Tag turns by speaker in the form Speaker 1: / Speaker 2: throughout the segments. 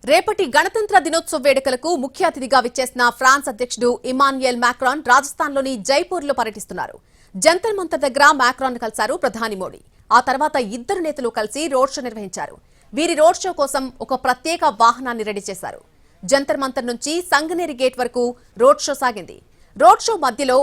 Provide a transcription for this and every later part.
Speaker 1: రేపటి గణతంత్ర దినోత్సవ వేడుకలకు ముఖ్య అతిథిగా విచ్చేసిన ఫ్రాన్స్ అధ్యక్షుడు ఇమాన్యుయల్ మాక్రాన్ రాజస్థాన్లోని జైపూర్లో పర్యటిస్తున్నారు. జంతర్ మంతర్ దగ్గర మాక్రాన్ కలిశారు ప్రధాని మోడీ. ఆ తర్వాత ఇద్దరు నేతలు కలిసి రోడ్ షో నిర్వహించారు. వీరి రోడ్ షో కోసం ఒక ప్రత్యేక వాహనాన్ని రెడీ చేశారు. జంతర్ మంతర్ నుంచి సంగనేరి గేట్ వరకు రోడ్ షో సాగింది. రోడ్ షో మధ్యలో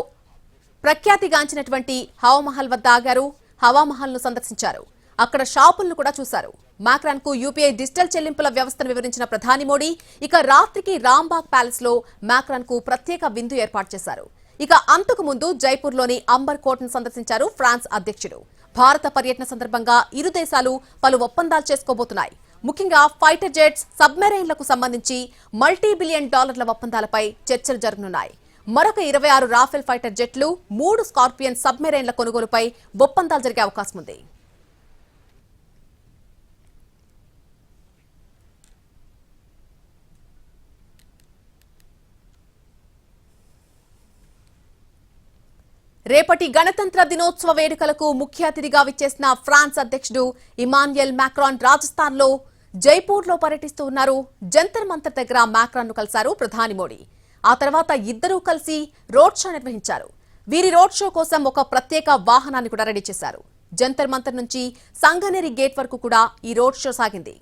Speaker 1: ప్రఖ్యాతిగాంచినటువంటి హవామహల్ వద్ద ఆగారు. హవామహల్ ను సందర్శించారు. అక్కడ షాపులను కూడా చూశారు. మాక్రాన్ కు యూపీఐ డిజిటల్ చెల్లింపుల వ్యవస్థను వివరించిన ప్రధాని మోడీ ఇక రాత్రికి రాంబాగ్ ప్యాలెస్ లో మాక్రాన్ కు ప్రత్యేక విందు ఏర్పాటు చేశారు. ఇక అంతకు ముందు జైపూర్లోని అంబర్ కోట్ ను సందర్శించారు ఫ్రాన్స్ అధ్యక్షుడు. భారత పర్యటన సందర్భంగా ఇరు దేశాలు పలు ఒప్పందాలు చేసుకోబోతున్నాయి. ముఖ్యంగా ఫైటర్ జెట్స్, సబ్మెరైన్లకు సంబంధించి $multi-billion ఒప్పందాలపై చర్చలు జరగనున్నాయి. మరొక 26 రాఫెల్ ఫైటర్ జెట్లు, 3 స్కార్పియన్ సబ్మెరైన్ల కొనుగోలుపై ఒప్పందాలు జరిగే అవకాశం ఉంది. రేపటి గణతంత్ర దినోత్సవ వేడుకలకు ముఖ్య అతిథిగా విచ్చేసిన ఫ్రాన్స్ అధ్యక్షుడు ఇమాన్యుయల్ మాక్రాన్ రాజస్థాన్లో జైపూర్లో పర్యటిస్తూ ఉన్నారు. జంతర్ మంతర్ దగ్గర మాక్రాన్ ను కలిశారు ప్రధాని మోడీ. ఆ తర్వాత ఇద్దరూ కలిసి రోడ్ షో నిర్వహించారు. వీరి రోడ్ షో కోసం ఒక ప్రత్యేక వాహనాన్ని కూడా రెడీ చేశారు. జంతర్ మంతర్ నుంచి సంగనేరి గేట్ వరకు కూడా ఈ రోడ్ షో సాగింది.